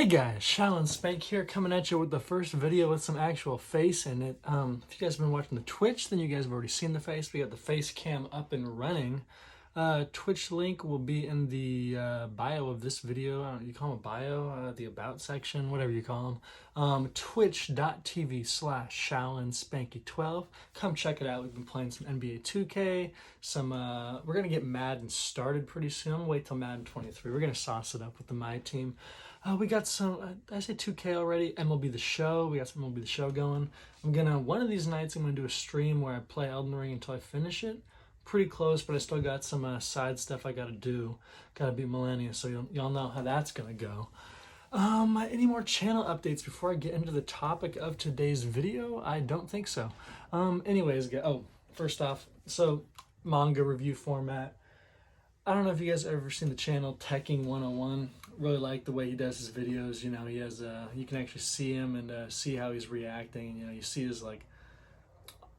Hey guys, Shaolin Spank here, coming at you with the first video with some actual face in it. If you guys have been watching the Twitch, then you guys have already seen the face. We got the face cam up and running. Twitch link will be in the bio of this video. I don't know, you call them a bio, the about section, whatever you call them. Twitch.tv/ShaolinSpanky12. Come check it out. We've been playing some NBA 2K. We're gonna get Madden started pretty soon. Wait till Madden 23. We're gonna sauce it up with the My Team. We got some, I say 2K already, MLB The Show. We got some MLB The Show going. One of these nights, I'm gonna do a stream where I play Elden Ring until I finish it. Pretty close, but I still got some side stuff I gotta do. Gotta beat Millennia, so y'all know how that's gonna go. Any more channel updates before I get into the topic of today's video? I don't think so. First off, so manga review format. I don't know if you guys have ever seen the channel Teching 101. Really like the way he does his videos. You know, he has you can actually see him and see how he's reacting. You know, you see his like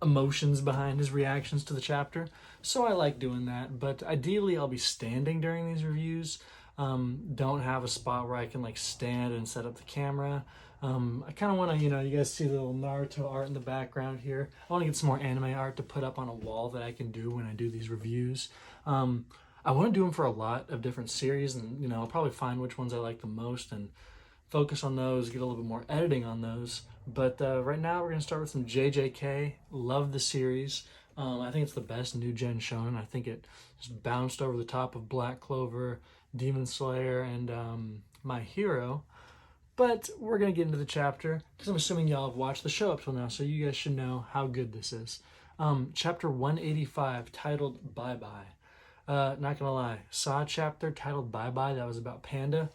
emotions behind his reactions to the chapter. So I like doing that, but ideally I'll be standing during these reviews. Don't have a spot where I can like stand and set up the camera. I kind of want to, you guys see the little Naruto art in the background here. I want to get some more anime art to put up on a wall that I can do when I do these reviews. I want to do them for a lot of different series, and I'll probably find which ones I like the most and focus on those, get a little bit more editing on those. But right now we're going to start with some JJK. Love the series. I think it's the best new gen shonen. I think it just bounced over the top of Black Clover, Demon Slayer, and My Hero. But we're going to get into the chapter because I'm assuming y'all have watched the show up till now, so you guys should know how good this is. Chapter 185, titled Bye Bye. Not gonna lie, saw a chapter titled Bye Bye that was about Panda.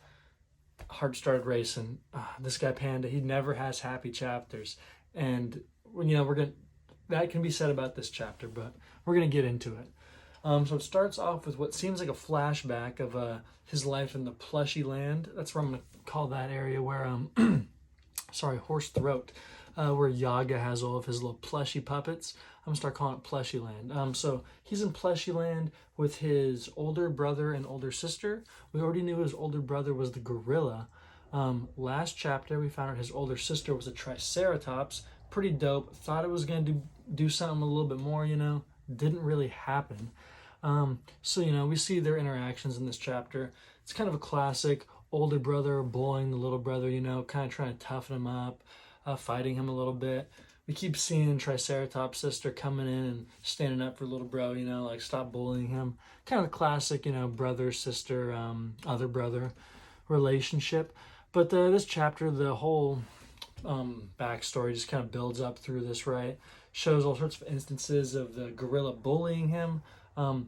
Heart started racing. This guy Panda, he never has happy chapters, and that can be said about this chapter, but we're gonna get into it. So it starts off with what seems like a flashback of his life in the Plushy Land. That's where I'm gonna call that area where Horse Throat, where Yaga has all of his little plushy puppets. I'm gonna start calling it Plushy Land. So he's in Plushy Land with his older brother and older sister. We already knew his older brother was the gorilla. Last chapter, we found out his older sister was a Triceratops. Pretty dope. Thought it was gonna do something a little bit more, Didn't really happen. We see their interactions in this chapter. It's kind of a classic older brother bullying the little brother, kind of trying to toughen him up, fighting him a little bit. We keep seeing Triceratops' sister coming in and standing up for little bro, like stop bullying him. Kind of the classic, brother, sister, other brother relationship. But this chapter, the whole backstory just kind of builds up through this, right? Shows all sorts of instances of the gorilla bullying him.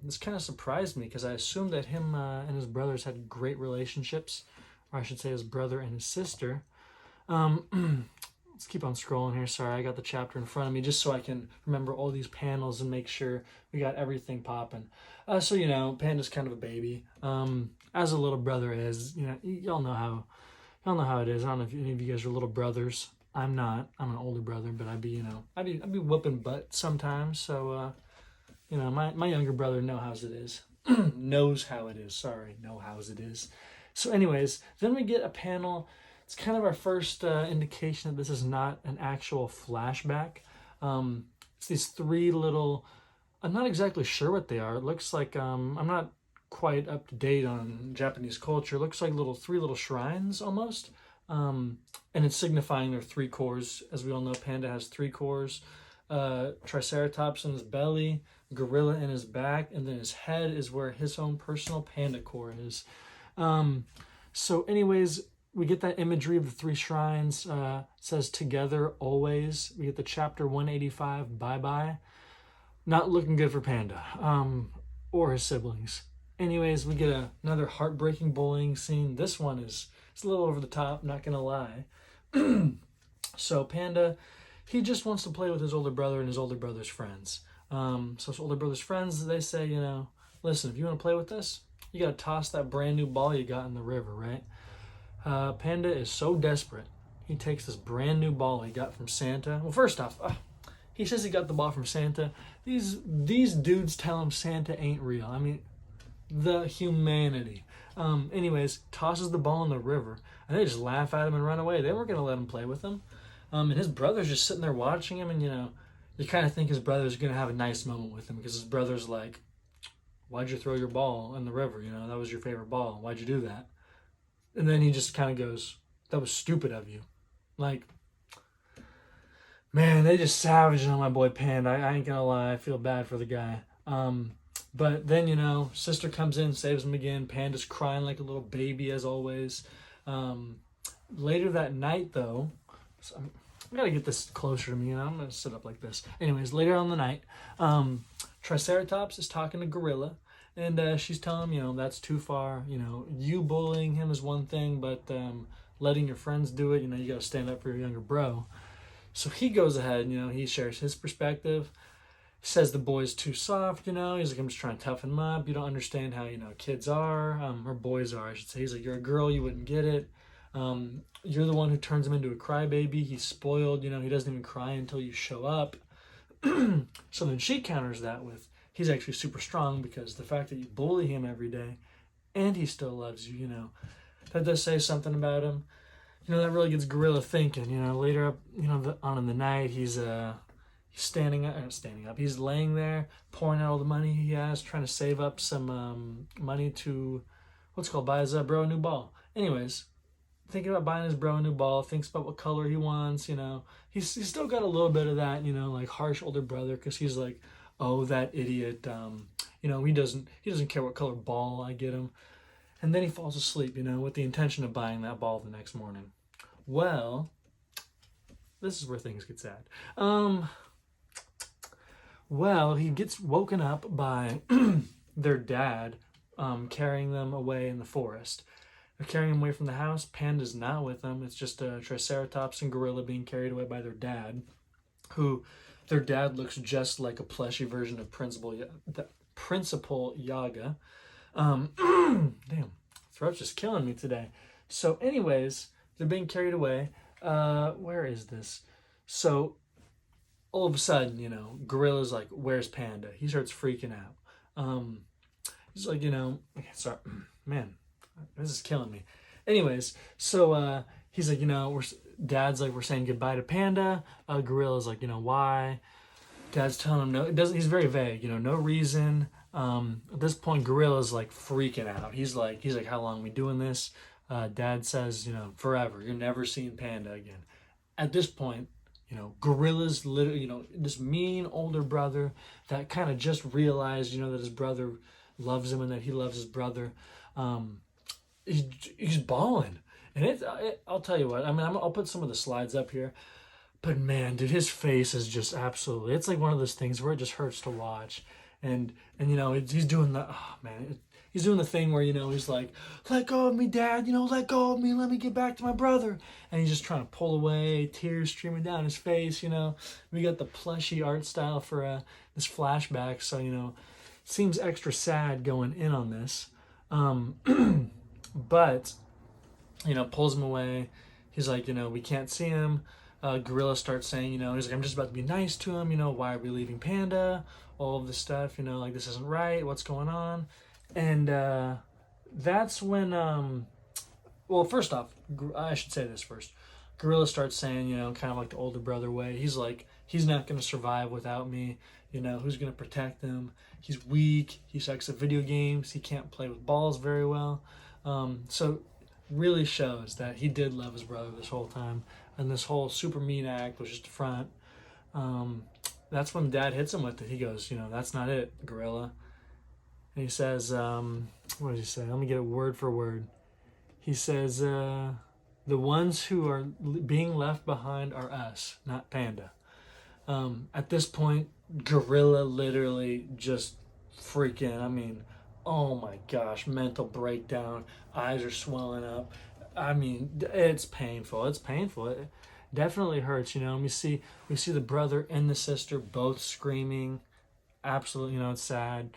This kind of surprised me because I assumed that him and his brothers had great relationships, or I should say his brother and his sister. Let's keep on scrolling here. Sorry, I got the chapter in front of me just so I can remember all these panels and make sure we got everything popping. Panda's kind of a baby, as a little brother is. Y'all know how it is. I don't know if any of you guys are little brothers. I'm not. I'm an older brother, but I'd be whooping butt sometimes. So, my younger brother knows how it is. Knows how it is. Sorry, know how it is. So, anyways, then we get a panel. It's kind of our first indication that this is not an actual flashback. It's these three little, I'm not exactly sure what they are. It looks like, I'm not quite up to date on Japanese culture. It looks like three little shrines almost. And it's signifying their three cores. As we all know, Panda has three cores. Triceratops in his belly, gorilla in his back, and then his head is where his own personal panda core is. So anyways, we get that imagery of the three shrines. It says together always. We get the chapter 185, Bye Bye. Not looking good for Panda or his siblings. Anyways, we get another heartbreaking bullying scene. This one it's a little over the top, not gonna lie. So Panda, he just wants to play with his older brother and his older brother's friends. So his older brother's friends, they say, listen, if you want to play with this, you gotta toss that brand new ball you got in the river, right? Panda is so desperate. He takes this brand new ball he got from Santa. Well, first off, he says he got the ball from Santa. These dudes tell him Santa ain't real. I mean, The humanity. Anyways, tosses the ball in the river, and they just laugh at him and run away. They weren't going to let him play with them. And his brother's just sitting there watching him, and you kind of think his brother's going to have a nice moment with him because his brother's like, "Why'd you throw your ball in the river? That was your favorite ball. Why'd you do that?" And then he just kind of goes, "That was stupid of you." Like, man, they just savaged on my boy Panda. I ain't gonna lie, I feel bad for the guy. But then, sister comes in, saves him again. Panda's crying like a little baby as always. Later that night, though, I gotta get this closer to me. I'm gonna sit up like this. Anyways, later on the night, Triceratops is talking to Gorilla, and she's telling him, that's too far. You bullying him is one thing, but letting your friends do it, you gotta stand up for your younger bro. So he goes ahead, he shares his perspective. Says the boy's too soft, he's like, "I'm just trying to toughen him up. You don't understand how, kids are, or boys are, I should say." He's like, "You're a girl, you wouldn't get it. You're the one who turns him into a crybaby. He's spoiled, he doesn't even cry until you show up." So then she counters that with, "He's actually super strong because the fact that you bully him every day and he still loves you, that does say something about him." That really gets Gorilla thinking. Later up, on in the night, he's standing up. He's laying there, pouring out all the money he has, trying to save up some money to, buy his bro a new ball. Anyways, thinking about buying his bro a new ball, thinks about what color he wants. He's still got a little bit of that, like harsh older brother, because he's like, "Oh, that idiot. He doesn't care what color ball I get him." And then he falls asleep, with the intention of buying that ball the next morning. Well, this is where things get sad. Well, he gets woken up by their dad carrying them away in the forest. They're carrying him away from the house. Panda's not with them. It's just a Triceratops and Gorilla being carried away by their dad, who their dad looks just like a plushy version of Principal Yaga. Damn, throat's just killing me today. So anyways, they're being carried away. Where is this? So all of a sudden, Gorilla's like, "Where's Panda?" He starts freaking out. He's like, sorry, man, this is killing me. Anyways, so he's like, Dad's like, "We're saying goodbye to Panda." Gorilla's like, "Why?" Dad's telling him no. It doesn't. He's very vague. No reason. At this point, Gorilla's like freaking out. He's like, "How long are we doing this?" Dad says, "Forever. You're never seeing Panda again." At this point, Gorilla's literally, this mean older brother that kind of just realized, that his brother loves him and that he loves his brother. He's bawling. And I'll tell you what, I'll put some of the slides up here. But man, dude, his face is just absolutely, it's like one of those things where it just hurts to watch. And he's doing the, oh man, he's doing the thing where, he's like, "Let go of me, Dad, let go of me, let me get back to my brother." And he's just trying to pull away, tears streaming down his face, We got the plushy art style for this flashback, so, seems extra sad going in on this. But, pulls him away. He's like, "We can't see him." Gorilla starts saying, he's like, "I'm just about to be nice to him, why are we leaving Panda? All of this stuff, like, this isn't right, what's going on?" And that's when, well, first off, I should say this first. Gorilla starts saying, kind of like the older brother way. He's like, "He's not going to survive without me. Who's going to protect him? He's weak. He sucks at video games. He can't play with balls very well." So really shows that he did love his brother this whole time. And this whole super mean act was just a front. That's when Dad hits him with it. He goes, "That's not it, Gorilla." And he says, what does he say? Let me get it word for word. He says, "The ones who are being left behind are us, not Panda." At this point, Gorilla literally just freaking, oh my gosh, mental breakdown. Eyes are swelling up. It's painful. It definitely hurts, We see the brother and the sister both screaming. Absolutely, it's sad.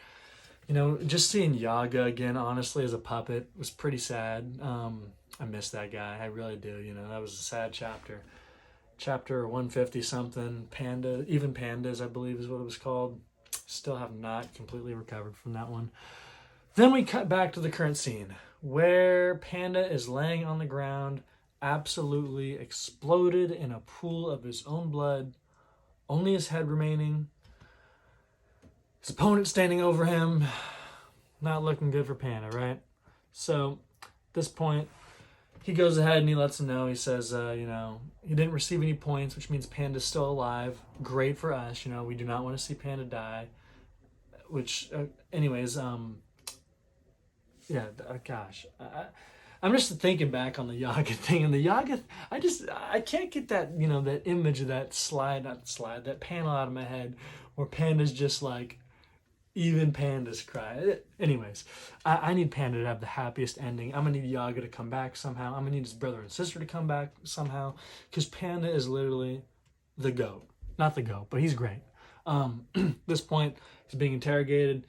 Just seeing Yaga again, honestly, as a puppet was pretty sad. I miss that guy. I really do. That was a sad chapter. Chapter 150 something. Pandas, I believe is what it was called. Still have not completely recovered from that one. Then we cut back to the current scene where Panda is laying on the ground, absolutely exploded in a pool of his own blood, only his head remaining. His opponent standing over him, not looking good for Panda, right? So at this point, he goes ahead and he lets him know. He says, he didn't receive any points, which means Panda's still alive. Great for us. We do not want to see Panda die. Which, gosh. I'm just thinking back on the Yaga thing. And the Yaga, I can't get that, that image of that that panel out of my head where Panda's just like, even Pandas cry. Anyways, I need Panda to have the happiest ending. I'm going to need Yaga to come back somehow. I'm going to need his brother and sister to come back somehow. Because Panda is literally the GOAT. Not the GOAT, but he's great. This point, he's being interrogated.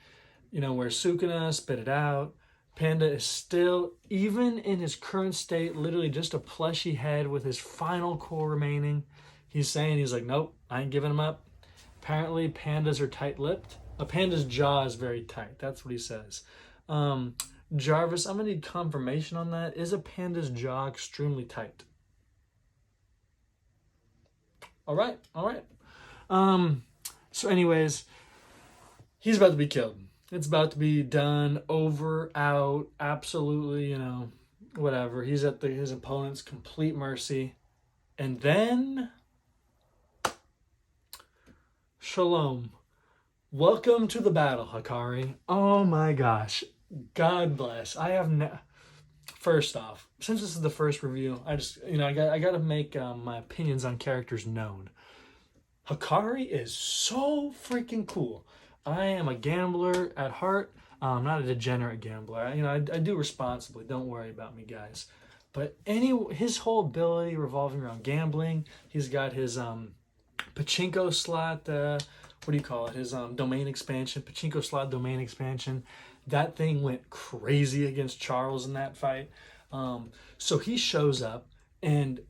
Where's Sukuna? Spit it out. Panda is still, even in his current state, literally just a plushy head with his final core remaining. He's like, nope, I ain't giving him up. Apparently, pandas are tight-lipped. A panda's jaw is very tight. That's what he says. Jarvis, I'm going to need confirmation on that. Is a panda's jaw extremely tight? All right. So anyways, he's about to be killed. It's about to be done, over, out, absolutely, whatever. He's at his opponent's complete mercy. And then, Shalom. Welcome to the battle, Hikari. Oh my gosh. God bless. First off, since this is the first review, I got to make my opinions on characters known. Hikari is so freaking cool. I am a gambler at heart. I'm not a degenerate gambler. I do responsibly. Don't worry about me, guys. But his whole ability revolving around gambling. He's got his pachinko slot. What do you call it? His domain expansion, pachinko slot domain expansion. That thing went crazy against Charles in that fight. So he shows up, and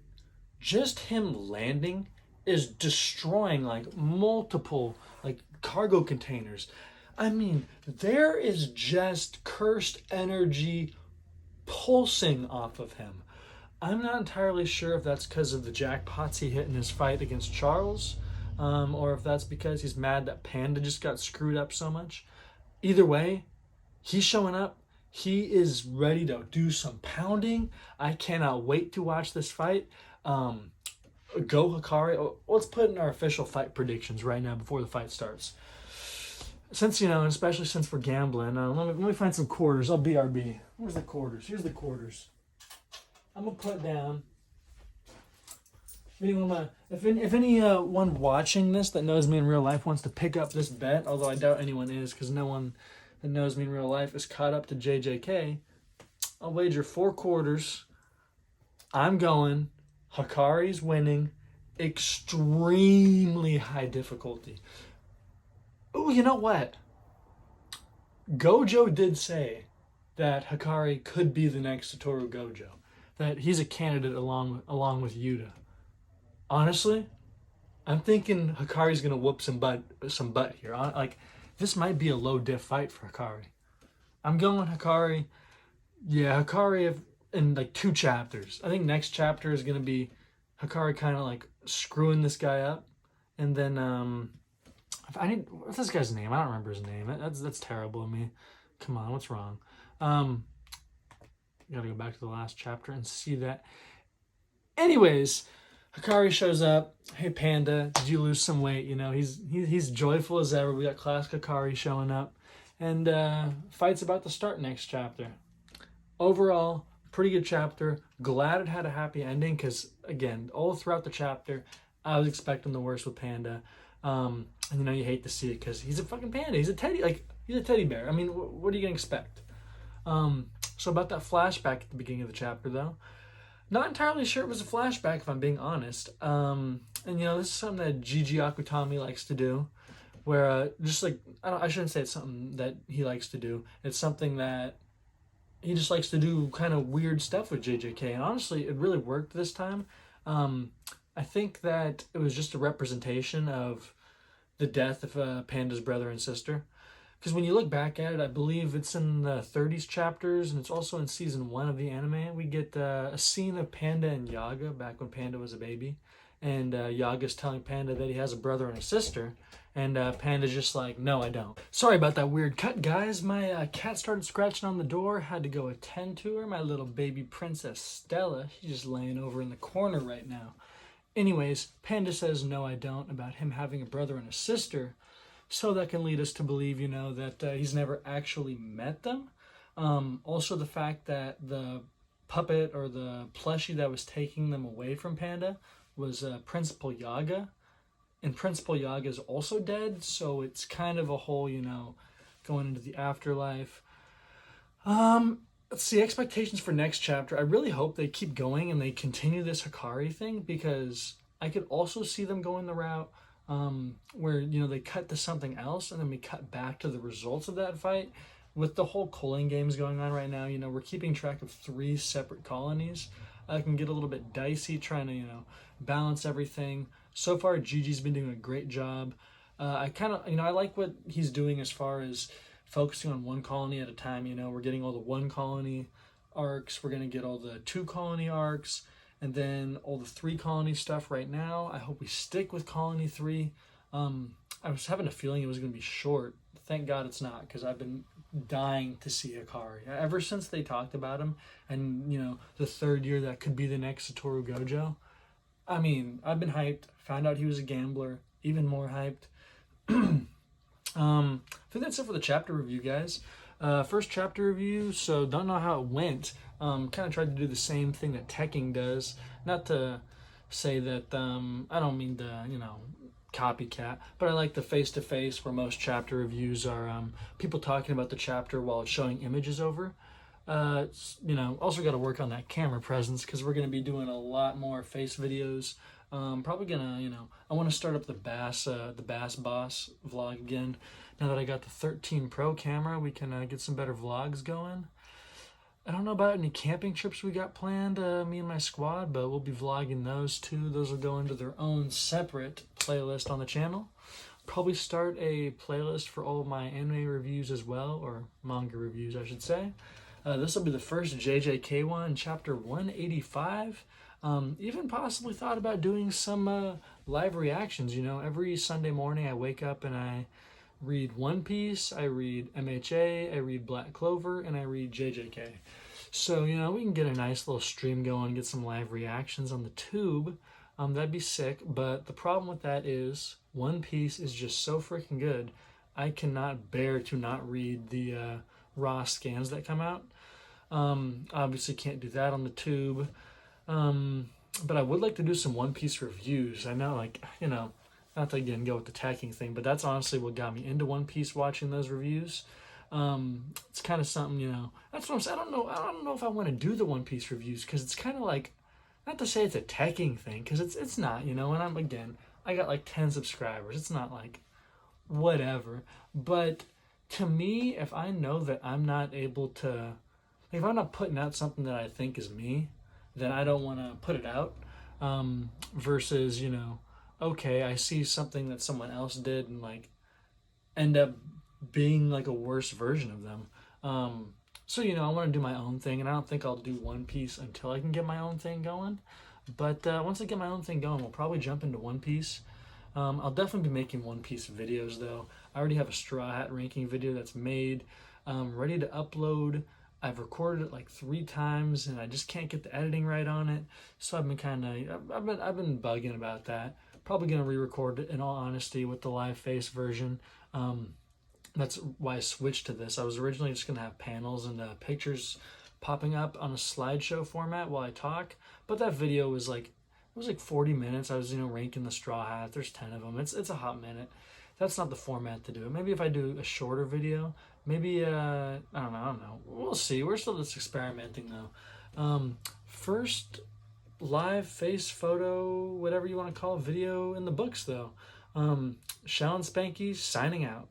just him landing is destroying like multiple like cargo containers. I mean, there is just cursed energy pulsing off of him. I'm not entirely sure if that's because of the jackpots he hit in his fight against Charles, or if that's because he's mad that Panda just got screwed up so much. Either way, he's showing up. He is ready to do some pounding. I cannot wait to watch this fight. Go Hikari. Let's put in our official fight predictions right now before the fight starts. Since, especially since we're gambling, let me find some quarters. I'll BRB. Where's the quarters? Here's the quarters. I'm going to put down. If anyone watching this that knows me in real life wants to pick up this bet, although I doubt anyone is because no one that knows me in real life is caught up to JJK, I'll wager 4 quarters. I'm going Hikari's winning, extremely high difficulty. Oh, you know what? Gojo did say that Hikari could be the next Satoru Gojo. That he's a candidate along with Yuta. Honestly, I'm thinking Hikari's gonna whoop some butt here. This might be a low diff fight for Hikari. I'm going Hikari. Yeah, Hikari in like 2 chapters. I think next chapter is gonna be Hikari kind of like screwing this guy up, and then what's this guy's name? I don't remember his name. That's terrible of me. Come on, what's wrong? Gotta go back to the last chapter and see that. Anyways, Hikari shows up. Hey Panda, did you lose some weight? He's joyful as ever. We got classic Hikari showing up, and fight's about to start next chapter. Overall, pretty good chapter. Glad it had a happy ending because again, all throughout the chapter, I was expecting the worst with Panda. And you hate to see it because he's a fucking panda. He's a teddy bear. I mean, what are you gonna expect? So about that flashback at the beginning of the chapter, though, not entirely sure it was a flashback if I'm being honest. And this is something that Gigi Akutami likes to do, where I shouldn't say it's something that he likes to do. It's something that he just likes to do, kind of weird stuff with JJK. And honestly, it really worked this time. I think that it was just a representation of the death of Panda's brother and sister. Because when you look back at it, I believe it's in the 30s chapters, and it's also in season 1 of the anime. We get a scene of Panda and Yaga back when Panda was a baby. And Yaga's telling Panda that he has a brother and a sister. And Panda's just like, no, I don't. Sorry about that weird cut, guys. My cat started scratching on the door. Had to go attend to her. My little baby princess Stella. She's just laying over in the corner right now. Anyways, Panda says, no, I don't, about him having a brother and a sister. So that can lead us to believe, that he's never actually met them. Also, the fact that the puppet or the plushie that was taking them away from Panda was Principal Yaga. And Principal Yaga is also dead, so it's kind of a whole, going into the afterlife. Let's see, expectations for next chapter. I really hope they keep going and they continue this Hikari thing, because I could also see them going the route where, they cut to something else and then we cut back to the results of that fight. With the whole culling games going on right now, we're keeping track of 3 separate colonies. It can get a little bit dicey trying to, balance everything. So far, Gigi's been doing a great job. I kind of, I like what he's doing as far as focusing on one colony at a time. We're getting all the 1 colony arcs. We're going to get all the 2 colony arcs, and then all the 3 colony stuff right now. I hope we stick with colony 3. I was having a feeling it was going to be short. Thank God it's not, because I've been dying to see Hikari. Ever since they talked about him, and, the 3rd year that could be the next Satoru Gojo. I mean, I've been hyped. Found out he was a gambler. Even more hyped. I think that's it for the chapter review, guys. First chapter review, so don't know how it went. Kind of tried to do the same thing that Tekking does. Not to say that, I don't mean to, copycat, but I like the face-to-face where most chapter reviews are people talking about the chapter while it's showing images over. Also got to work on that camera presence, because we're going to be doing a lot more face videos. Probably gonna, I want to start up the Bass Boss vlog again. Now that I got the 13 Pro camera, we can get some better vlogs going. I don't know about any camping trips we got planned, me and my squad, but we'll be vlogging those too. Those will go into their own separate playlist on the channel. Probably start a playlist for all of my anime reviews as well, or manga reviews, I should say. This will be the first JJK one, chapter 185. Even possibly thought about doing some live reactions. Every Sunday morning I wake up and I read One Piece, I read MHA, I read Black Clover, and I read JJK. So, we can get a nice little stream going, get some live reactions on the tube. That'd be sick, but the problem with that is One Piece is just so freaking good. I cannot bear to not read the raw scans that come out. Obviously can't do that on the tube. But I would like to do some One Piece reviews. I know, not to again go with the tacking thing, but that's honestly what got me into One Piece, watching those reviews. It's kind of something, that's what I'm saying. I don't know if I want to do the One Piece reviews, because it's kind of like, not to say it's a tacking thing, because it's not, and I got like 10 subscribers. It's not like whatever. But to me, if I know that I'm not able to, if I'm not putting out something that I think is me, then I don't want to put it out. Versus, okay, I see something that someone else did and end up being like a worse version of them. So, I want to do my own thing, and I don't think I'll do One Piece until I can get my own thing going. But once I get my own thing going, we'll probably jump into One Piece. I'll definitely be making One Piece videos, though. I already have a Straw Hat ranking video that's made, ready to upload. I've recorded it like 3 times, and I just can't get the editing right on it. So I've been bugging about that. Probably gonna re-record it, in all honesty, with the live face version. That's why I switched to this. I was originally just gonna have panels and pictures popping up on a slideshow format while I talk, but that video was like, it was like 40 minutes. I was ranking the Straw Hat. There's 10 of them. It's a hot minute. That's not the format to do it. Maybe if I do a shorter video, maybe I don't know. We'll see. We're still just experimenting though. First live face photo, whatever you want to call it, video in the books though. Shell and Spanky signing out.